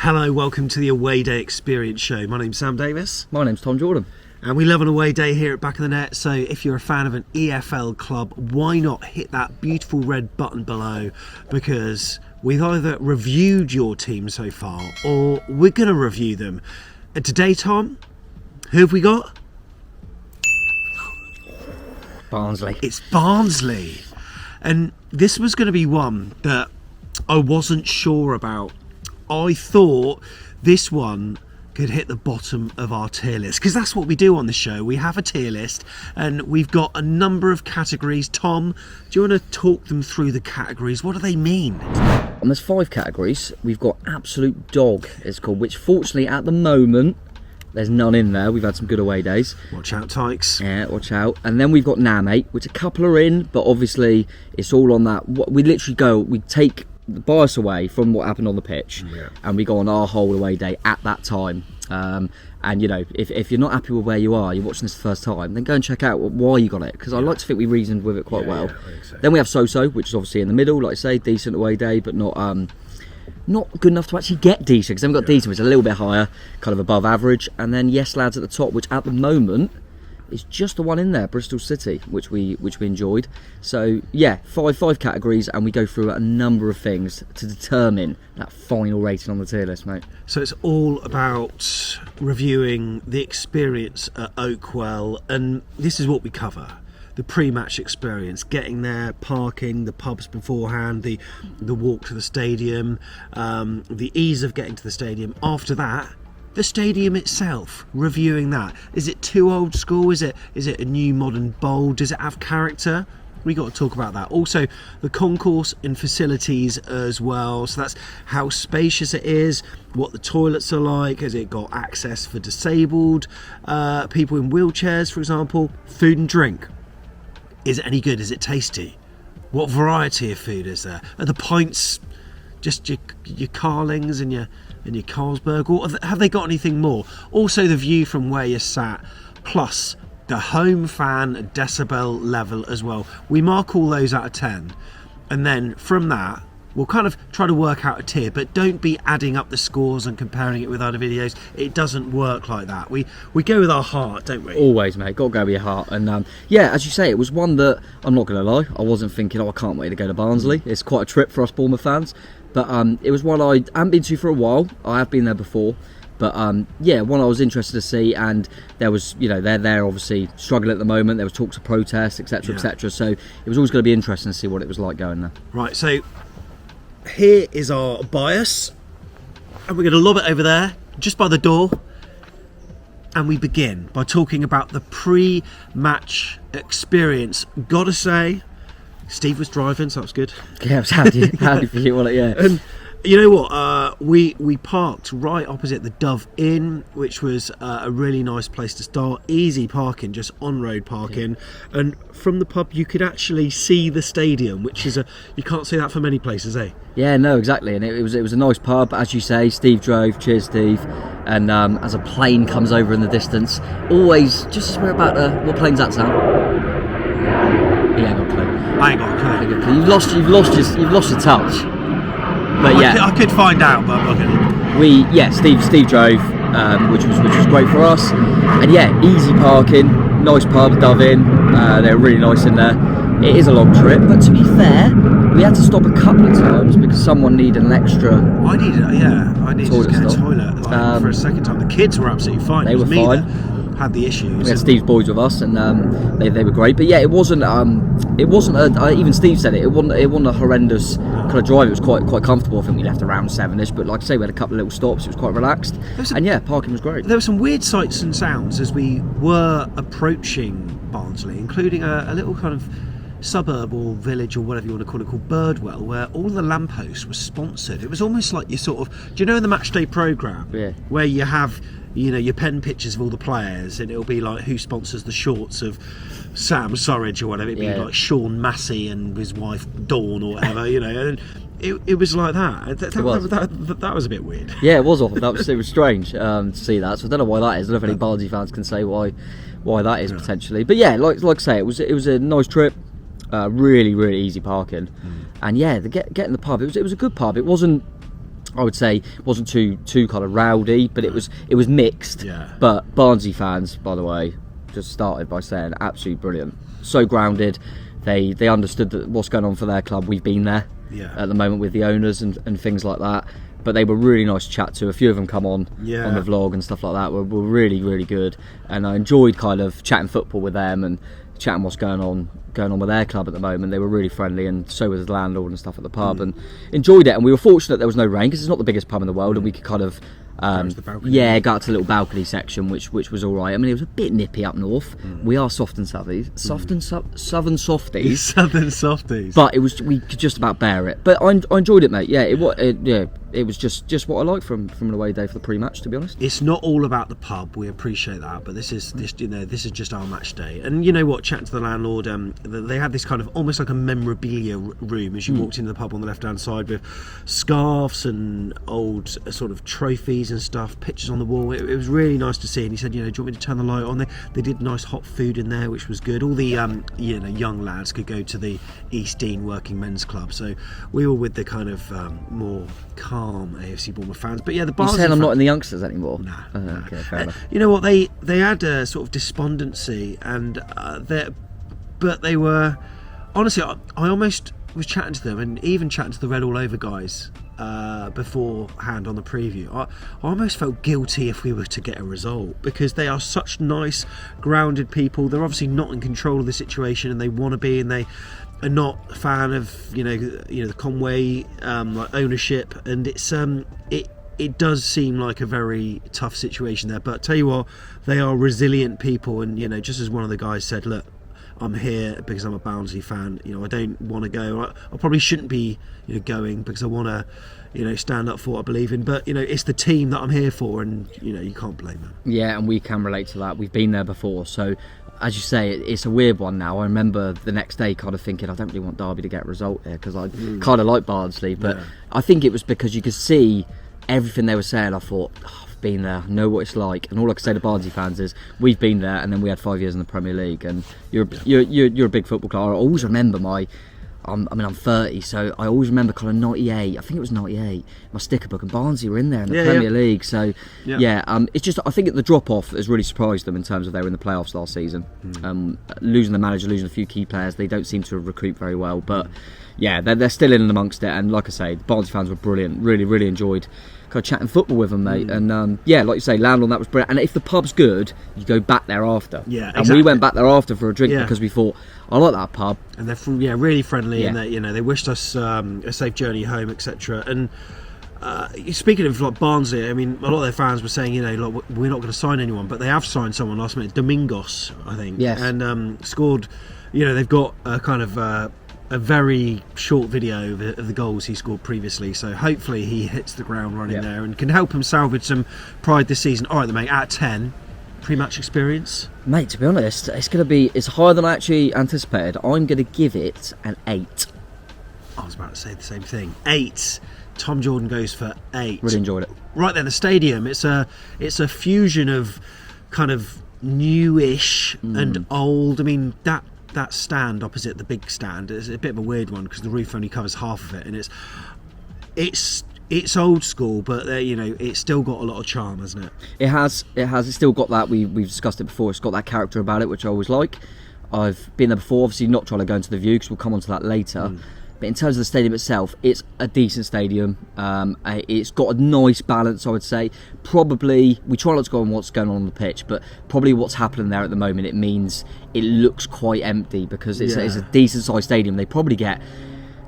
Hello, welcome to the Away Day Experience Show. My name's Sam Davis. My name's Tom Jordan. And we love an away day here at Back of the Net, so if you're a fan of an EFL club, why not hit that beautiful red button below, because we've either reviewed your team so far or we're going to review them. And today, Tom, who have we got? Barnsley. It's Barnsley. And this was going to be one that I wasn't sure about. I thought this one could hit the bottom of our tier list, because that's what we do on the show. We have a tier list and we've got a number of categories. Tom, do you want to talk them through the categories? What do they mean? And there's 5 categories. We've got Absolute Dog, it's called, which fortunately at the moment there's none in there. We've had some good away days. Watch out, Tykes. Yeah, watch out. And then we've got Nah Mate, which a couple are in, but obviously it's all on that. We literally we take the bias away from what happened on the pitch, and we go on our whole away day at that time. And you know, if you're not happy with where you are, you're watching this the first time, then go and check out why you got it, because I like to think we reasoned with it quite well. I think so. Then we have So-So, which is obviously in the middle, like I say, decent away day, but not good enough to actually get decent, because then we've got decent, which is a little bit higher, kind of above average. And then Yes Lads at the top, which at the moment is just the one in there, Bristol City, which we enjoyed. So yeah, five categories, and we go through a number of things to determine that final rating on the tier list, mate. So it's all about reviewing the experience at Oakwell, and this is what we cover. The pre-match experience, getting there, parking, the pubs beforehand, the walk to the stadium, the ease of getting to the stadium. After that, the stadium itself, reviewing that. Is it too old school? Is it a new modern bold? Does it have character? We got to talk about that. Also, the concourse and facilities as well. So that's how spacious it is, what the toilets are like. Has it got access for disabled people in wheelchairs, for example? Food and drink. Is it any good? Is it tasty? What variety of food is there? Are the pints just your Carlings and your Carlsberg, or have they got anything more? Also, the view from where you're sat, plus the home fan decibel level as well. We mark all those out of 10, and then from that we'll kind of try to work out a tier, but don't be adding up the scores and comparing it with other videos. It doesn't work like that. We go with our heart, don't we? Always, mate. Got to go with your heart. And yeah, as you say, it was one that, I'm not going to lie, I wasn't thinking, I can't wait to go to Barnsley. It's quite a trip for us Bournemouth fans. But it was one I hadn't been to for a while. I have been there before. But yeah, one I was interested to see, and there was, you know, they're obviously struggling at the moment. There was talks of protests, etc., etc. So it was always going to be interesting to see what it was like going there. Right, so here is our bias, and we're going to lob it over there, just by the door. And we begin by talking about the pre-match experience. Gotta say, Steve was driving, so that was good. Yeah, it was handy for you, wasn't it? Yeah. And you know what? We parked right opposite the Dove Inn, which was a really nice place to start. Easy parking, just on-road parking. Yeah. And from the pub, you could actually see the stadium, which is you can't see that for many places, eh? Yeah, no, exactly. And it was a nice pub, as you say. Steve drove. Cheers, Steve. And as a plane comes over in the distance, always just swear about what plane's that, Sam? He ain't got a clue. I ain't got a clue. You've lost your touch. But yeah, I could find out, but I'm not gonna. Steve drove, which was great for us. And yeah, easy parking, nice pub, Dove Inn. They're really nice in there. It is a long trip, but to be fair, we had to stop a couple of times because someone needed an extra. I needed to get a toilet for a second time. The kids were absolutely fine. They were fine. Had the issues. We had Steve's boys with us, and they were great. But yeah, it wasn't. Even Steve said it. It wasn't a horrendous kind of drive. It was quite comfortable. I think we left around 7ish. But like I say, we had a couple of little stops. It was quite relaxed. Parking was great. There were some weird sights and sounds as we were approaching Barnsley, including a little kind of suburb or village or whatever you want to call it, called Birdwell, where all the lampposts were sponsored. It was almost like you sort of, do you know in the matchday programme, where you have, you know, your pen pictures of all the players, and it'll be like who sponsors the shorts of Sam Surridge or whatever. It'd be like Sean Massey and his wife Dawn or whatever, you know. And it was like that. That was a bit weird. Yeah, it was awful. It was strange to see that. So I don't know why that is. I don't know if any Barnsley fans can say why that is potentially. But yeah, like I say, it was a nice trip. Really easy parking, and yeah, getting the pub. It was a good pub. It wasn't I would say wasn't too kind of rowdy, but it was mixed. Yeah. But Barnsley fans, by the way, just started by saying absolutely brilliant, so grounded. They understood that what's going on for their club. We've been there at the moment with the owners and things like that. But they were really nice to chat to. A few of them come on the vlog and stuff like that. Were really, really good. And I enjoyed kind of chatting football with them and chatting what's going on with their club at the moment. They were really friendly, and so was the landlord and stuff at the pub, and enjoyed it. And we were fortunate there was no rain, because it's not the biggest pub in the world, and we could kind of go out to the little balcony section, which was all right. I mean, it was a bit nippy up north. We are southern softies, southern softies, southern softies. But we could just about bear it. But I enjoyed it, mate. Yeah, it was just what I liked from an away day for the pre-match, to be honest. It's not all about the pub. We appreciate that, but this is just our match day. And you know what? Chatting to the landlord, they had this kind of almost like a memorabilia room as you walked into the pub on the left-hand side, with scarves and old sort of trophies and stuff, pictures on the wall. It was really nice to see. And he said, do you want me to turn the light on? They did nice hot food in there, which was good. All the young lads could go to the East Dean Working Men's Club, so we were with the kind of more calm AFC Bournemouth fans. But yeah, the Barnsley You're saying I'm not in the youngsters anymore? Nah. Okay, fair enough. You know what? They had a sort of despondency, and but they were honestly. I almost was chatting to them, and even chatting to the Red All Over guys beforehand on the preview. I almost felt guilty if we were to get a result, because they are such nice, grounded people. They're obviously not in control of the situation, and they want to be, and they are not a fan of the Conway like ownership, and it's it does seem like a very tough situation there. But tell you what, they are resilient people, and just as one of the guys said, look, I'm here because I'm a Barnsley fan. I don't want to go. I probably shouldn't be going, because I want to stand up for what I believe in. But it's the team that I'm here for, and you can't blame them. Yeah, and we can relate to that. We've been there before, so as you say, it's a weird one now. I remember the next day kind of thinking, I don't really want Derby to get a result here, because I kind of like Barnsley, but I think it was because you could see everything they were saying. I thought, I've been there, I know what it's like. And all I can say to Barnsley fans is, we've been there, and then we had 5 years in the Premier League, and you're a big football club. I always remember I'm 30, so I always remember kind of 98. I think it was 98. My sticker book, and Barnsley were in there in the Premier League. So it's just, I think the drop off has really surprised them in terms of they were in the playoffs last season. Losing the manager, losing a few key players, they don't seem to recruit very well. But yeah, they're still in and amongst it. And like I say, the Barnsley fans were brilliant. Really, really enjoyed kind of chatting football with them, mate. And like you say, landlord, that was brilliant. And if the pub's good, you go back there after. Yeah, exactly. And we went back there after for a drink because we thought, I like that pub. And they're really friendly, and they wished us a safe journey home, etc. And speaking of like Barnsley, I mean, a lot of their fans were saying, like, we're not going to sign anyone, but they have signed someone last minute, Domingos, I think. Yes. And scored. They've got a kind of a very short video of the goals he scored previously, so hopefully he hits the ground running there and can help him salvage some pride this season. All right, then, mate. Out of 10. Pre-match experience, mate. To be honest, it's higher than I actually anticipated. I'm going to give it an 8. I was about to say the same thing. 8. Tom Jordan goes for 8. Really enjoyed it. Right there, the stadium. It's a fusion of kind of newish and old. I mean, that stand opposite the big stand is a bit of a weird one, because the roof only covers half of it, and it's old school, but it's still got a lot of charm, hasn't it? It has. It's still got that. We've discussed it before. It's got that character about it, which I always like. I've been there before, obviously not trying to go into the view, because we'll come on to that later. But in terms of the stadium itself, it's a decent stadium. It's got a nice balance, I would say. Probably, we try not to go on what's going on the pitch, but probably what's happening there at the moment, it means it looks quite empty, because it's a decent sized stadium. They probably get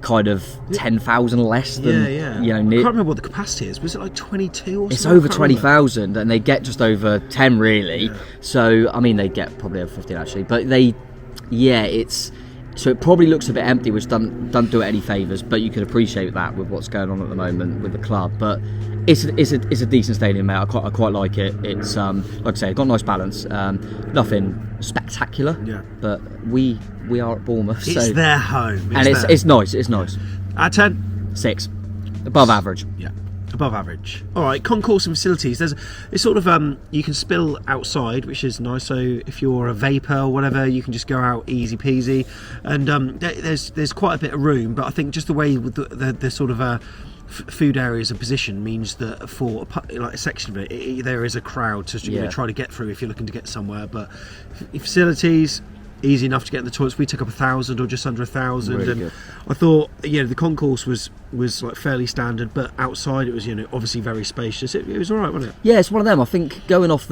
kind of 10,000 less than I can't remember what the capacity is. Was it like 22 or something? It's over 20,000, and they get just over 10 really. So I mean, they get probably over 15 actually, but so it probably looks a bit empty, which doesn't do it any favours, but you can appreciate that with what's going on at the moment with the club. But it's a decent stadium, mate. I quite like it. It's like I say, it's got a nice balance. Nothing spectacular, but we are at Bournemouth. It's their home, it's nice. It's nice. Out of 10, 6, above average. Yeah. Above average. All right, Concourse and Facilities. It's sort of you can spill outside, which is nice. So if you're a vapor or whatever, you can just go out easy peasy. And there's quite a bit of room, but I think just the way with the sort of food areas and position means that for like a section of it, there is a crowd to try to get through if you're looking to get somewhere. But facilities, easy enough to get in the toilets. We took up 1,000 or just under 1,000, Really and good. I thought the concourse was like fairly standard, but outside it was obviously very spacious. It was all right, wasn't it? Yeah, it's one of them. I think going off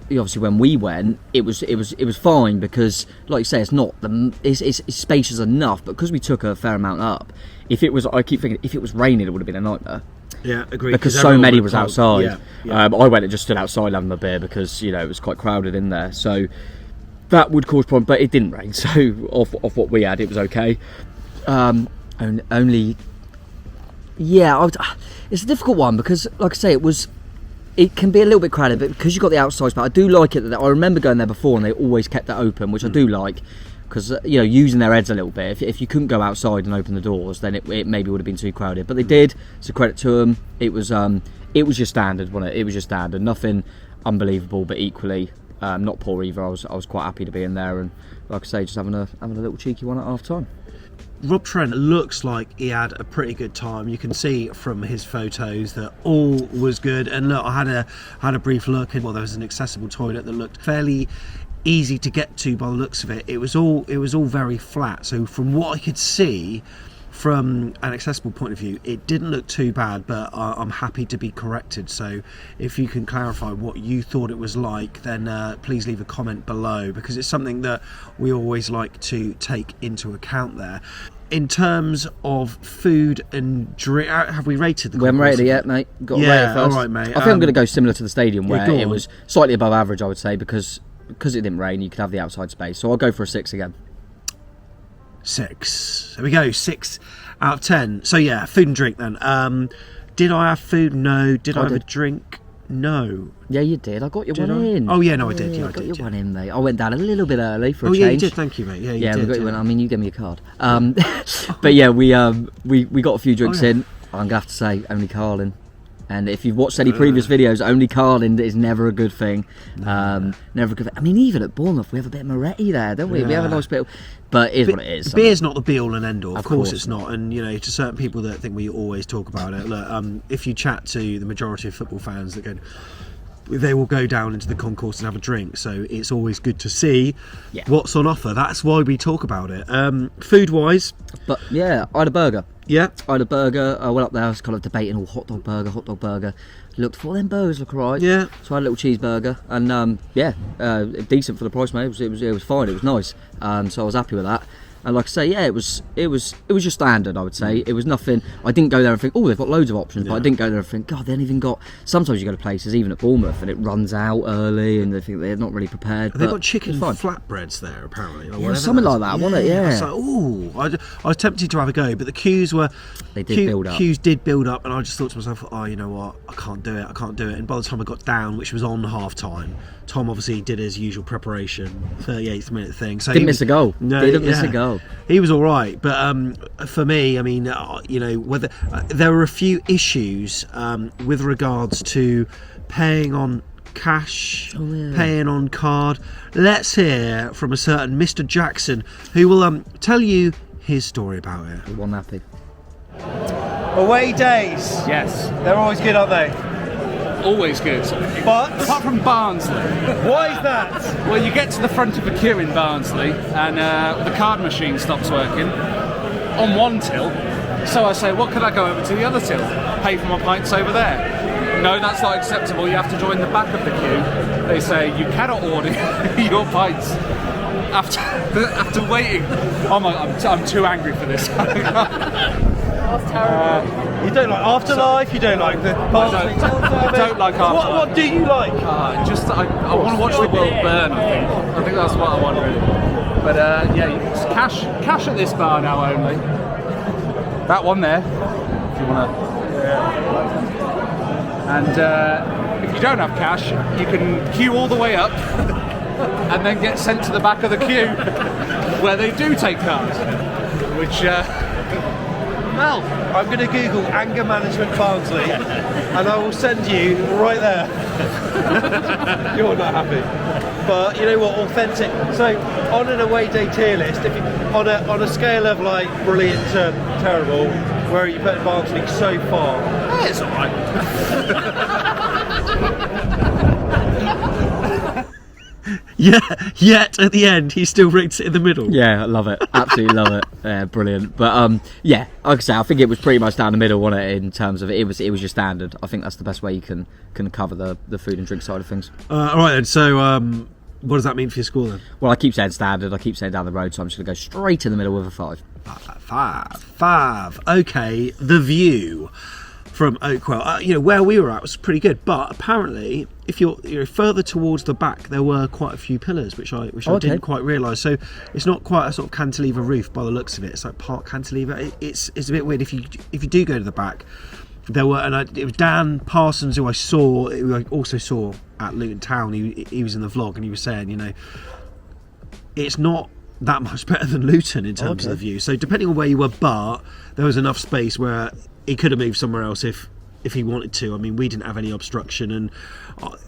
obviously when we went, it was fine because, like you say, it's spacious enough. But because we took a fair amount up, I keep thinking if it was raining, it would have been a nightmare. Yeah, agreed. Because so many was cold. outside. Yeah. I went and just stood outside having a beer because it was quite crowded in there. So that would cause problems, but it didn't rain. So off what we had, it was okay. Only, it's a difficult one because, like I say, it can be a little bit crowded, but because you've got the outside spot, I do like it. I remember going there before and they always kept it open, which I do like, because using their heads a little bit. If you couldn't go outside and open the doors, then it maybe would have been too crowded. But they did, so credit to them. It was just standard, wasn't it? It was just standard, nothing unbelievable, but equally not poor either. I was quite happy to be in there, and like I say, just having a little cheeky one at half time. Rob Trent looks like he had a pretty good time. You can see from his photos that all was good. And look, I had a brief look, and there was an accessible toilet that looked fairly easy to get to by the looks of it. It was all very flat. So from what I could see, from an accessible point of view, it didn't look too bad, but I'm happy to be corrected. So if you can clarify what you thought it was like, then please leave a comment below, because it's something that we always like to take into account there. In terms of food and drink, have we rated the concourse? We haven't rated it yet, mate. Got to rate it first. All right, mate. I think I'm going to go similar to the stadium, where go it on. was slightly above average, I would say, because it didn't rain, you could have the outside space. So I'll go for a 6 again. 6. There we go. 6 out of 10. So yeah, food and drink then. Did I have food? No. Did I have a drink? No. Yeah, you did. I got you Did one I? in. Oh yeah, no, I did. Yeah, I got did. you one in, mate. I went down a little bit early for a change. Yeah, you did. Thank you, mate. Yeah, you we did. got you one. I mean, you gave me a card. But yeah, we got a few drinks in. I'm gonna have to say, only Carling. And if you've watched any previous videos, only Carling is never a good thing. Never a good thing. I mean, even at Bournemouth, we have a bit of Moretti there, don't we? We have a nice bit. But it is what it is. Beer's not the be all and end all. Of course course it's not. And to certain people that think we always talk about it, look, if you chat to the majority of football fans that go, they will go down into the concourse and have a drink. So it's always good to see what's on offer. That's why we talk about it. Food wise, but yeah, I had a burger. Yeah, I had a burger. I went up there. I was kind of debating, hot dog burger. Looked for them burgers look alright. Yeah. So I had a little cheeseburger, and decent for the price, mate. It was fine. It was nice. So I was happy with that. And like I say, yeah, it was just standard, I would say. It was nothing. I didn't go there and think, oh, they've got loads of options. But I didn't go there and think, God, they haven't even got. Sometimes you go to places, even at Bournemouth, and it runs out early, and they think they're not really prepared. They've got chicken flatbreads there, apparently. Yeah, something like that, wasn't it? Yeah. I was like, ooh, I was tempted to have a go, but the queues were. They did build up. Queues did build up, and I just thought to myself, oh, you know what? I can't do it. And by the time I got down, which was on half time, Tom obviously did his usual preparation, 38th minute thing. So didn't miss a goal. No, didn't miss a goal. He was all right, but for me, I mean, whether there were a few issues with regards to paying on cash, paying on card. Let's hear from a certain Mr. Jackson, who will tell you his story about it. One happy. Away days. Yes, They're always good, aren't they? always good. But Apart from Barnsley. why is that? Well, you get to the front of a queue in Barnsley and the card machine stops working on one till. So I say, what could I go over to the other till? Pay for my pints over there. No, that's not acceptable. You have to join the back of the queue. They say you cannot order your pints after waiting. Oh my! I'm too angry for this. You don't like Afterlife, you don't like the I don't like Afterlife. What do you like? I want to watch the world burn. I think that's what I want really. But it's cash at this bar now only. That one there, if you want to. And if you don't have cash, you can queue all the way up and then get sent to the back of the queue where they do take cards. Which, Well, I'm going to Google anger management Barnsley and I will send you right there. You're not happy. but you know what, authentic. So on an away day tier list, if you, on a scale of like brilliant to terrible, where are you putting Barnsley so far? It's all right. Yeah, yet at the end he still rates it in the middle. Yeah, I love it. Absolutely love it. Yeah, brilliant. But yeah, like I say, I think it was pretty much down the middle, wasn't it? In terms of it was your standard. I think that's the best way you can cover the food and drink side of things. All right then. So what does that mean for your score then? Well, I keep saying standard. I keep saying down the road, so I'm just going to go straight in the middle with a 5. Five. Okay, the view from Oakwell, you know, where we were at was pretty good, but apparently if you're further towards the back there were quite a few pillars which I didn't quite realise. So it's not quite a sort of cantilever roof by the looks of it. It's like part cantilever. It's a bit weird. If you do go to the back, there were, and it was Dan Parsons who I also saw at Luton Town. He was in the vlog and he was saying, you know, it's not that much better than Luton in terms of the view. So depending on where you were, but there was enough space where he could have moved somewhere else if he wanted to. I mean, we didn't have any obstruction, and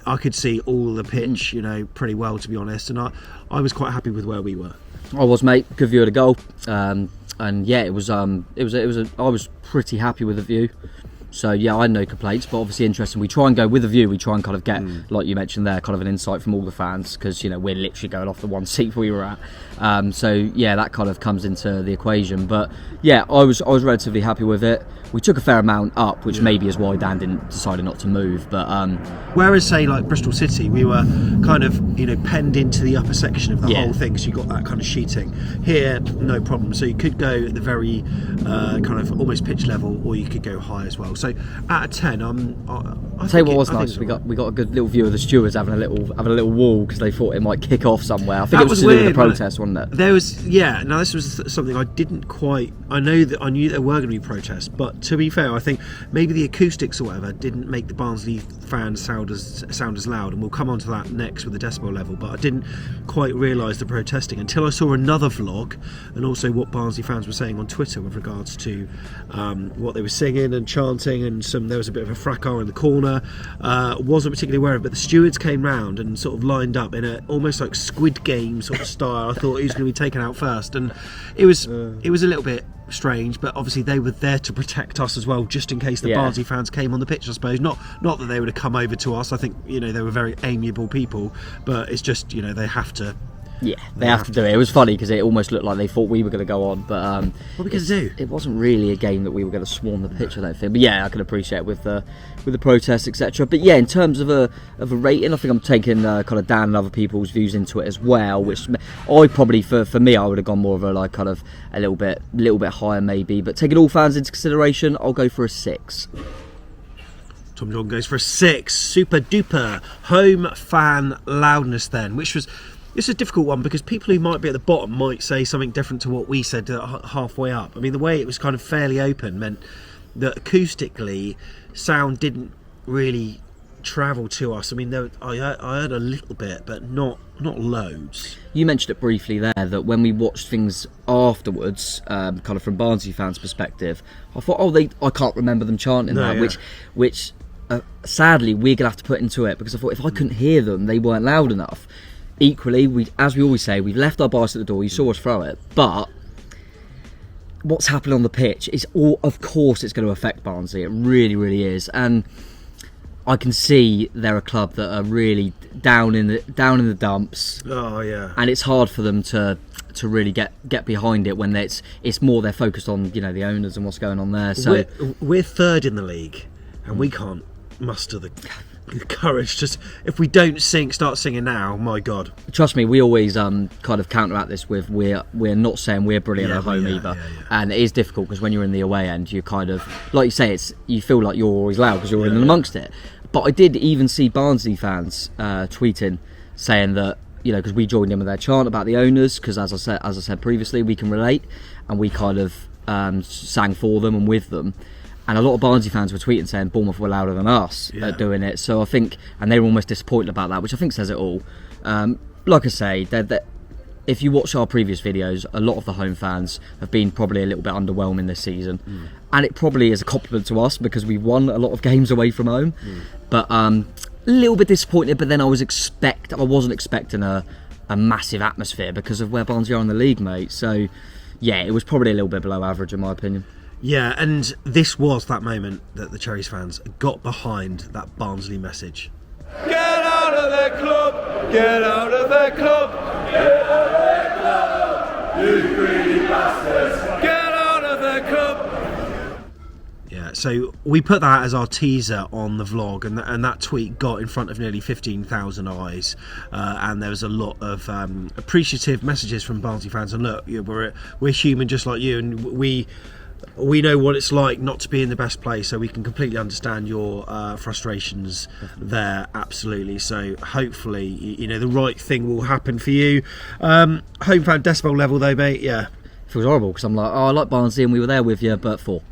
I could see all the pitch, you know, pretty well, to be honest. And I was quite happy with where we were. I was, mate. Good view of the goal, and yeah, I was pretty happy with the view. So yeah, I had no complaints, but obviously interesting. We try and go with a view. We try and kind of get, like you mentioned there, kind of an insight from all the fans, because you know we're literally going off the one seat we were at. So yeah, that kind of comes into the equation. But yeah, I was relatively happy with it. We took a fair amount up, which maybe is why Dan decided not to move. But whereas say like Bristol City, we were kind of, you know, penned into the upper section of the whole thing, so you got that kind of sheeting. Here, no problem. So you could go at the very kind of almost pitch level, or you could go high as well. So out of 10, I'll tell you what was nice. We got a good little view of the stewards having a little wall because they thought it might kick off somewhere. I think it was to do with the protest, wasn't it? There was, yeah. Now this was something I didn't quite. I knew there were going to be protests, but to be fair, I think maybe the acoustics or whatever didn't make the Barnsley fans sound as loud, and we'll come on to that next with the decibel level. But I didn't quite realise the protesting until I saw another vlog, and also what Barnsley fans were saying on Twitter with regards to what they were singing and chanting, and there was a bit of a fracas in the corner. Wasn't particularly aware of it, but the stewards came round and sort of lined up in a almost like Squid Game sort of style. I thought who's going to be taken out first, and it was a little bit strange, but obviously they were there to protect us as well, just in case the Barnsley fans came on the pitch, I suppose. Not that they would have come over to us. I think, you know, they were very amiable people, but it's just, you know, they have to. Yeah, they have to do it. It was funny because it almost looked like they thought we were going to go on, but what are we going to do? It wasn't really a game that we were going to swarm the pitch, I don't think. But yeah, I can appreciate it with the protests, etc. But yeah, in terms of a rating, I think I'm taking kind of Dan and other people's views into it as well. Which I probably for me, I would have gone more of a like kind of a little bit higher maybe. But taking all fans into consideration, I'll go for a 6. Tom John goes for a 6. Super duper home fan loudness then, which was. It's a difficult one because people who might be at the bottom might say something different to what we said halfway up. I mean, the way it was kind of fairly open meant that acoustically, sound didn't really travel to us. I mean, I heard a little bit, but not loads. You mentioned it briefly there that when we watched things afterwards, kind of from Barnsley fans' perspective, I thought, I can't remember them chanting which sadly we're gonna have to put into it, because I thought if I couldn't hear them, they weren't loud enough. Equally, as we always say, we've left our bias at the door. You saw us throw it, but what's happening on the pitch is of course, it's going to affect Barnsley. It really, really is, and I can see they're a club that are really down in the dumps. Oh yeah, and it's hard for them to really get behind it when it's more they're focused on, you know, the owners and what's going on there. So we're third in the league, and we can't muster the courage. Just if we don't start singing now, my God. Trust me, we always kind of counteract this with we're not saying we're brilliant at home either. And it is difficult because when you're in the away end, you kind of, like you say, you feel like you're always loud because you're in amongst it. But I did even see Barnsley fans tweeting saying that, you know, because we joined in with their chant about the owners, because as I said previously, we can relate, and we kind of sang for them and with them. And a lot of Barnsley fans were tweeting saying Bournemouth were louder than us at doing it. So I think, and they were almost disappointed about that, which I think says it all. Like I say, if you watch our previous videos, a lot of the home fans have been probably a little bit underwhelming this season. And it probably is a compliment to us because we won a lot of games away from home. But a little bit disappointed, but then I wasn't expecting a massive atmosphere because of where Barnsley are in the league, mate. So yeah, it was probably a little bit below average in my opinion. Yeah, and this was that moment that the Cherries fans got behind that Barnsley message. Get out of their club! Get out of their club! Get out of their club! You greedy bastards! Get out of their club! Yeah, so we put that as our teaser on the vlog, and that tweet got in front of nearly 15,000 eyes, and there was a lot of appreciative messages from Barnsley fans. And look, we're human just like you, and we know what it's like not to be in the best place, so we can completely understand your frustrations there, absolutely. So hopefully, you know, the right thing will happen for you. Home fan decibel level though, mate, yeah. It feels horrible because I'm like, oh, I like Barnsley and we were there with you, but 4.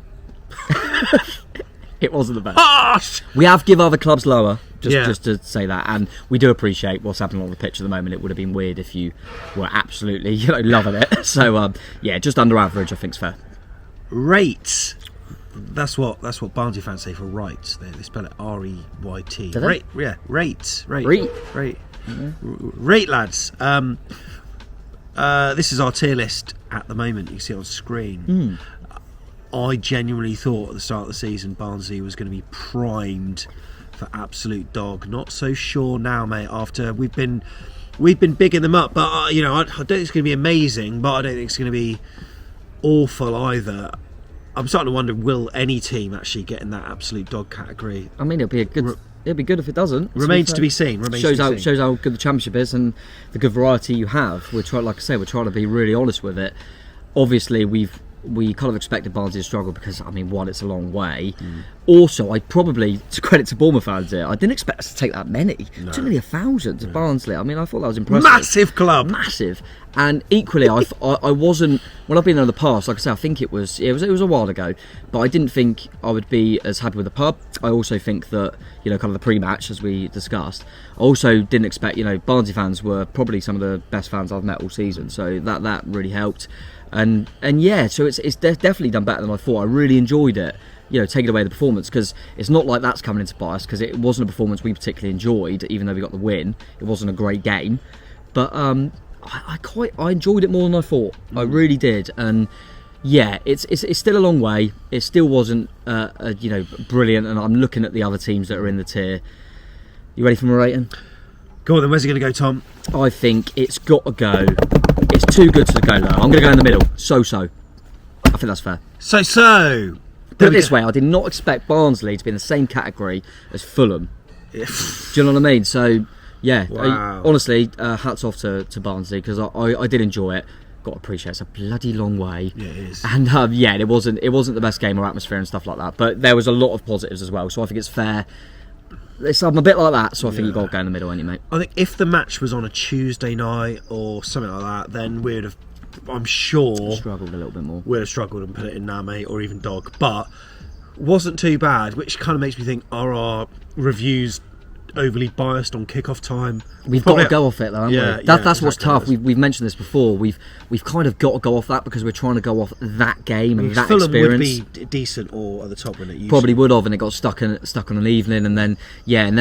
It wasn't the best. Harsh! We have give other clubs lower, Yeah. just to say that, and we do appreciate what's happening on the pitch at the moment. It would have been weird if you were absolutely, loving it. So yeah, just under average, I think's fair. Rate. That's what Barnsley fans say for rights. They spell it R-E-Y-T. Do they? Rate, yeah, rate. Rate. Yeah. Rate, lads. This is our tier list at the moment. You can see it on screen. I genuinely thought at the start of the season Barnsley was going to be primed for absolute dog. Not so sure now, mate. After we've been bigging them up, but I don't think it's going to be amazing, but I don't think it's going to be awful either. I'm starting to wonder, will any team actually get in that absolute dog category? I mean, it'll be good if it doesn't. Remains to be seen. Shows how good the championship is and the good variety you have. We're trying to be really honest with it. Obviously, we kind of expected Barnsley to struggle because, I mean, one, it's a long way. Also, I probably, to credit to Bournemouth fans here, I didn't expect us to take that many. No. Too many 1,000 to Barnsley. I mean, I thought that was impressive. Massive club. Massive. And equally, I wasn't, when I've been in the past, like I say, I think it was a while ago, but I didn't think I would be as happy with the pub. I also think that, kind of the pre-match, as we discussed, I also didn't expect, Barnsley fans were probably some of the best fans I've met all season, so that really helped. And yeah, so it's definitely done better than I thought. I really enjoyed it, taking away the performance, because it's not like that's coming into bias, because it wasn't a performance we particularly enjoyed, even though we got the win. It wasn't a great game, but I enjoyed it more than I thought. I really did. And yeah, it's still a long way. It still wasn't brilliant, and I'm looking at the other teams that are in the tier. You ready for my rating? Go on then, where's it going to go, Tom? I think it's got to go. It's too good to go low. I'm going to go in the middle. So. I think that's fair. So. Put it this way, I did not expect Barnsley to be in the same category as Fulham. Do you know what I mean? So, yeah. Wow. Honestly, hats off to Barnsley, because I did enjoy it. Got to appreciate it's a bloody long way. Yeah, it is. And yeah, it wasn't the best game or atmosphere and stuff like that. But there was a lot of positives as well. So I think it's fair. I'm a bit like that, so I think you've got to go in the middle, ain't you, mate? I think if the match was on a Tuesday night or something like that, then we'd have, I'm sure, struggled a little bit more. We'd have struggled and put it in now, mate, or even dog. But wasn't too bad, which kind of makes me think, are our reviews overly biased on kickoff time? We've got to go off it, though, haven't we? That's what's tough. We've mentioned this before. We've kind of got to go off that, because we're trying to go off that game and that Fulham experience. Would be decent or at the top when it used probably to. would have, and it got stuck on an evening, and then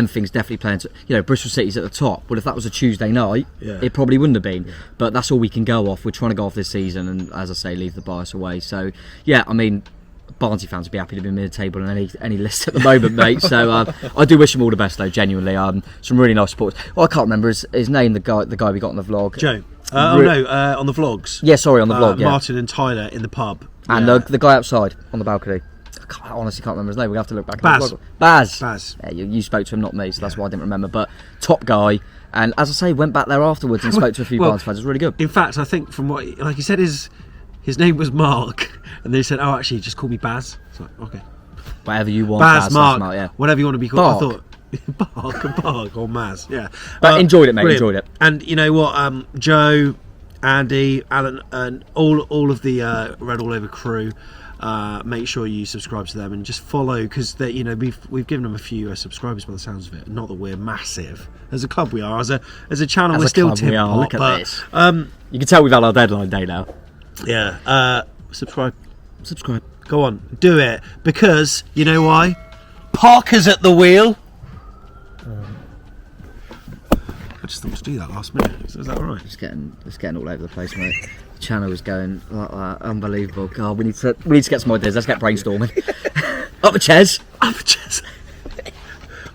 things definitely playing. Bristol City's at the top. Well, if that was a Tuesday night, it probably wouldn't have been. But that's all we can go off. We're trying to go off this season, and as I say, leave the bias away. So yeah, I mean, Barnsley fans would be happy to be mid-table in any list at the moment, mate. So I do wish them all the best, though. Genuinely, some really nice supporters. Well, I can't remember his name. The guy we got on the vlog. Joe. On the vlogs. Yeah, sorry, on the vlog. Yeah. Martin and Tyler in the pub, and the guy outside on the balcony. I honestly can't remember his name. We have to look back. Baz. Yeah, you spoke to him, not me, so that's why I didn't remember. But top guy. And as I say, went back there afterwards and spoke to a few Barnsley fans. It was really good. In fact, I think from what he said, his name was Mark, and they said, "Oh, actually, just call me Baz." It's like, okay, whatever you want. Baz, Mark, yeah. Whatever you want to be called. Bark. I thought Bark or Maz, yeah. But enjoyed it, mate. Brilliant. Enjoyed it. And you know what, Joe, Andy, Alan, and all of the Red All Over crew. Make sure you subscribe to them and just follow, because we've given them a few subscribers by the sounds of it. Not that we're massive as a club, we are as a channel. We're still tip top. Look at this. You can tell we've had our deadline day now. Yeah. Subscribe. Go on, do it, because you know why? Parker's at the wheel. just thought to do that last minute. Is that all right? It's getting all over the place, mate. The channel is going like that. Unbelievable. God, we need to get some ideas. Let's get brainstorming. Up the chairs. Up the chairs.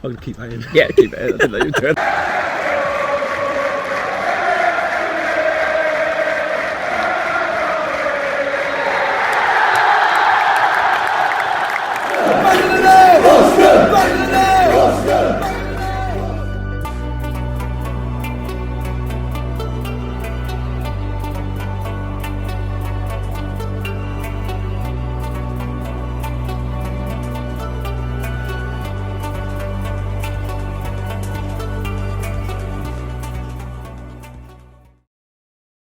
I'm going to keep that in. Yeah, keep it in. I didn't know you were doing.